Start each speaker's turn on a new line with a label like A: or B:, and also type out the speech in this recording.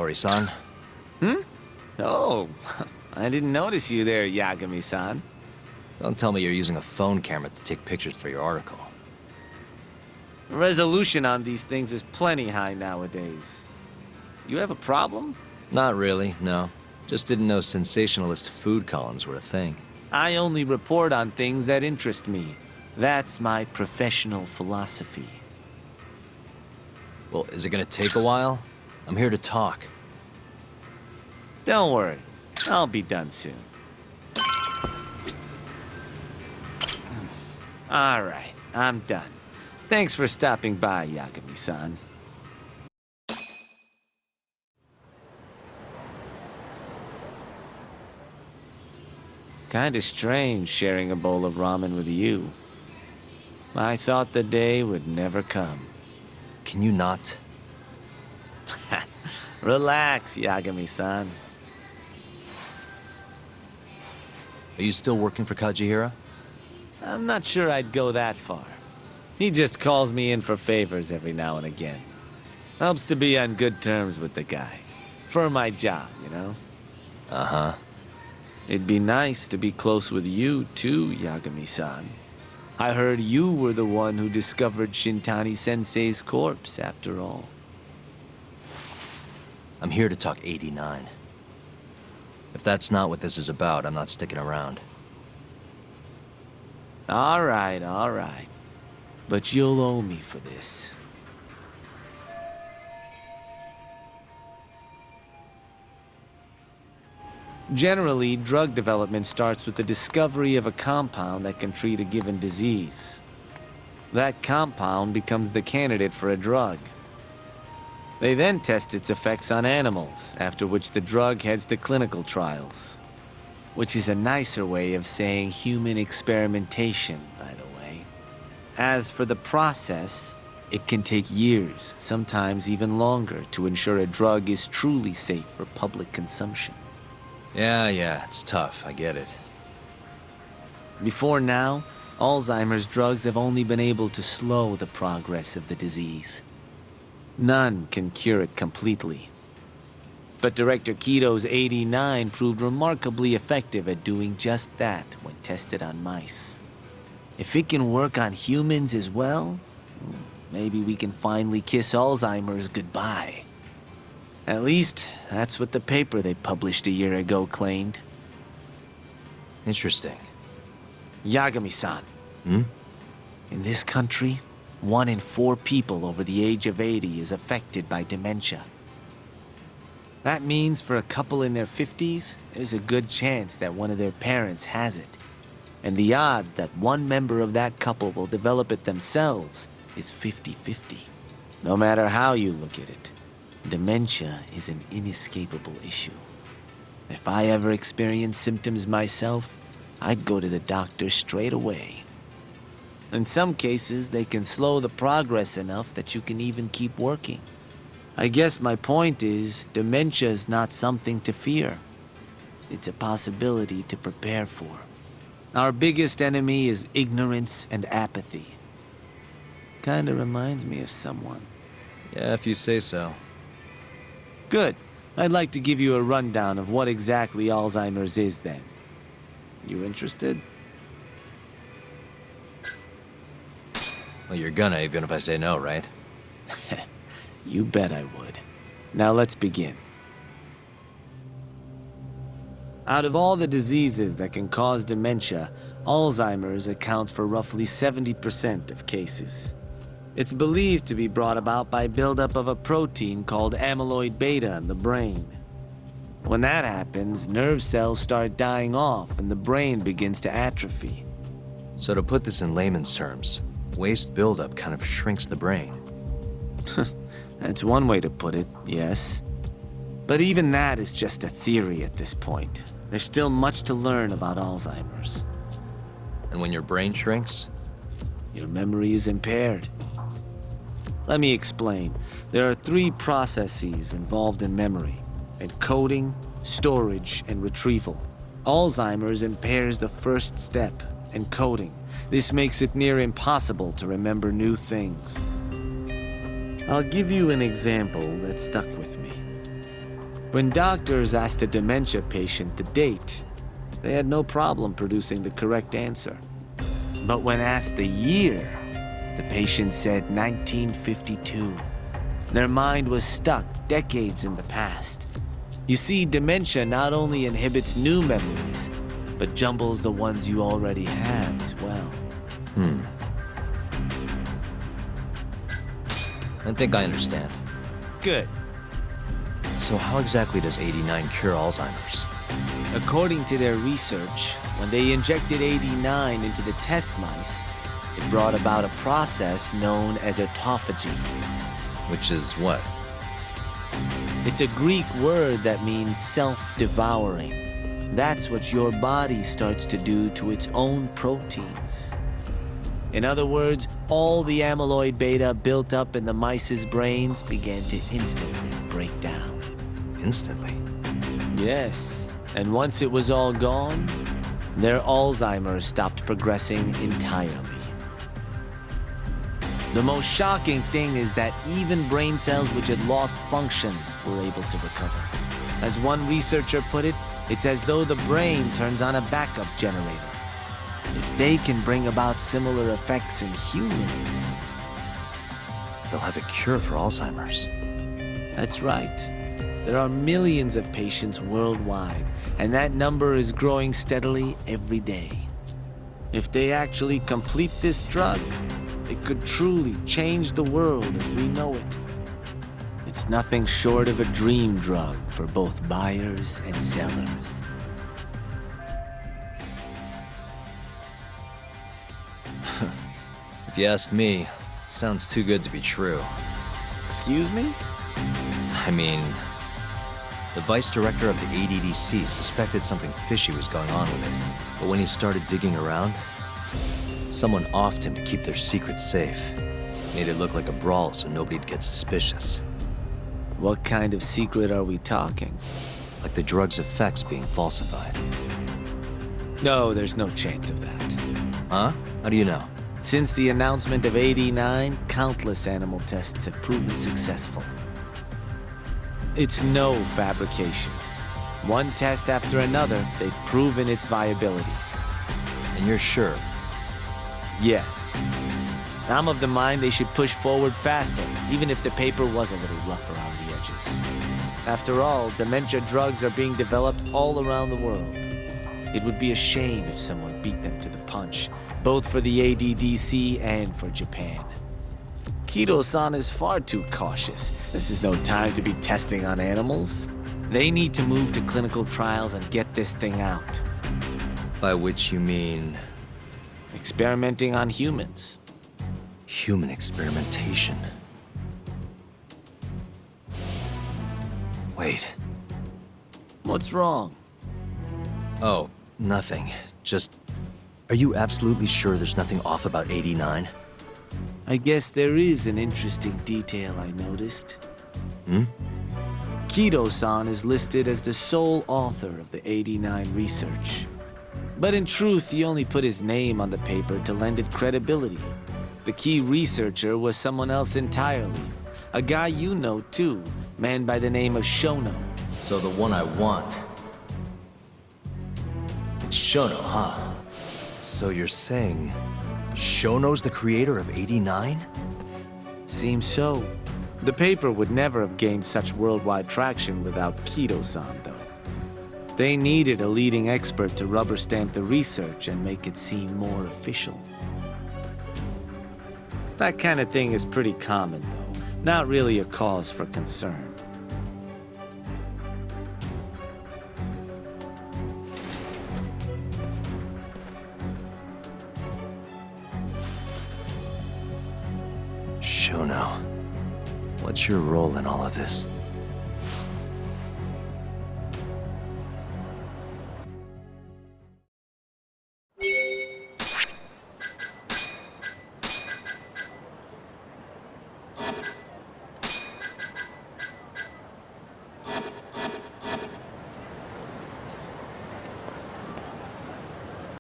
A: Hattori-san.
B: Oh, I didn't notice you there, Yagami-san.
A: Don't tell me you're using a phone camera to take pictures for your article.
B: Resolution on these things is plenty high nowadays. You have a problem?
A: Not really, no. Just didn't know sensationalist food columns were a thing.
B: I only report on things that interest me. That's my professional philosophy.
A: Well, is it gonna take a while? I'm here to talk.
B: Don't worry, I'll be done soon. All right, I'm done. Thanks for stopping by, Yagami-san. Kinda strange sharing a bowl of ramen with you. I thought the day would never come.
A: Can you not?
B: Relax, Yagami-san.
A: Are you still working for Kajihira?
B: I'm not sure I'd go that far. He just calls me in for favors every now and again. Helps to be on good terms with the guy. For my job, you know?
A: Uh-huh.
B: It'd be nice to be close with you, too, Yagami-san. I heard you were the one who discovered Shintani-sensei's corpse, after all.
A: I'm here to talk AD9. If that's not what this is about, I'm not sticking around.
B: All right. But you'll owe me for this. Generally, drug development starts with the discovery of a compound that can treat a given disease. That compound becomes the candidate for a drug. They then test its effects on animals, after which the drug heads to clinical trials. Which is a nicer way of saying human experimentation, by the way. As for the process, it can take years, sometimes even longer, to ensure a drug is truly safe for public consumption.
A: Yeah, it's tough, I get it.
B: Before now, Alzheimer's drugs have only been able to slow the progress of the disease. None can cure it completely. But Director Kito's AD9 proved remarkably effective at doing just that when tested on mice. If it can work on humans as well, maybe we can finally kiss Alzheimer's goodbye. At least, that's what the paper they published a year ago claimed.
A: Interesting.
B: Yagami-san. In this country, 1 in 4 people over the age of 80 is affected by dementia. That means for a couple in their 50s, there's a good chance that one of their parents has it. And the odds that one member of that couple will develop it themselves is 50-50. No matter how you look at it, dementia is an inescapable issue. If I ever experienced symptoms myself, I'd go to the doctor straight away. In some cases, they can slow the progress enough that you can even keep working. I guess my point is, dementia is not something to fear. It's a possibility to prepare for. Our biggest enemy is ignorance and apathy. Kinda reminds me of someone.
A: Yeah, if you say so.
B: Good. I'd like to give you a rundown of what exactly Alzheimer's is then. You interested?
A: Well, you're gonna, even if I say no, right?
B: You bet I would. Now let's begin. Out of all the diseases that can cause dementia, Alzheimer's accounts for roughly 70% of cases. It's believed to be brought about by buildup of a protein called amyloid beta in the brain. When that happens, nerve cells start dying off and the brain begins to atrophy.
A: So to put this in layman's terms, waste buildup kind of shrinks the brain.
B: That's one way to put it, yes. But even that is just a theory at this point. There's still much to learn about Alzheimer's.
A: And when your brain shrinks?
B: Your memory is impaired. Let me explain. There are 3 processes involved in memory: encoding, storage, and retrieval. Alzheimer's impairs the first step, encoding. This makes it near impossible to remember new things. I'll give you an example that stuck with me. When doctors asked a dementia patient the date, they had no problem producing the correct answer. But when asked the year, the patient said 1952. Their mind was stuck decades in the past. You see, dementia not only inhibits new memories, but jumbles the ones you already have as well.
A: I think I understand.
B: Good.
A: So how exactly does AD9 cure Alzheimer's?
B: According to their research, when they injected AD9 into the test mice, it brought about a process known as autophagy.
A: Which is what?
B: It's a Greek word that means self-devouring. That's what your body starts to do to its own proteins. In other words, all the amyloid beta built up in the mice's brains began to instantly break down.
A: Instantly?
B: Yes, and once it was all gone, their Alzheimer's stopped progressing entirely. The most shocking thing is that even brain cells which had lost function were able to recover. As one researcher put it, it's as though the brain turns on a backup generator. If they can bring about similar effects in humans...
A: They'll have a cure for Alzheimer's.
B: That's right. There are millions of patients worldwide, and that number is growing steadily every day. If they actually complete this drug, it could truly change the world as we know it. It's nothing short of a dream drug for both buyers and sellers.
A: If you ask me, sounds too good to be true.
B: Excuse me?
A: I mean, the vice director of the ADDC suspected something fishy was going on with it. But when he started digging around, someone offed him to keep their secret safe. Made it look like a brawl so nobody'd get suspicious.
B: What kind of secret are we talking?
A: Like the drug's effects being falsified.
B: No, there's no chance of that.
A: Huh? How do you know?
B: Since the announcement of AD9, countless animal tests have proven successful. It's no fabrication. One test after another, they've proven its viability.
A: And you're sure?
B: Yes. I'm of the mind they should push forward faster, even if the paper was a little rough around the edges. After all, dementia drugs are being developed all around the world. It would be a shame if someone beat them to the punch, both for the ADDC and for Japan. Kido-san is far too cautious. This is no time to be testing on animals. They need to move to clinical trials and get this thing out.
A: By which you mean...
B: Experimenting on humans.
A: human experimentation. Wait.
B: What's wrong?
A: Oh, nothing. Just... Are you absolutely sure there's nothing off about AD9?
B: I guess there is an interesting detail I noticed.
A: Hmm?
B: Kido-san is listed as the sole author of the AD9 research. But in truth, he only put his name on the paper to lend it credibility. The key researcher was someone else entirely. A guy you know, too, man by the name of Shono.
A: So the one I want... It's Shono, huh? So you're saying... Shono's the creator of AD9?
B: Seems so. The paper would never have gained such worldwide traction without Kido-san, though. They needed a leading expert to rubber stamp the research and make it seem more official. That kind of thing is pretty common, though. Not really a cause for concern.
A: Shono, what's your role in all of this?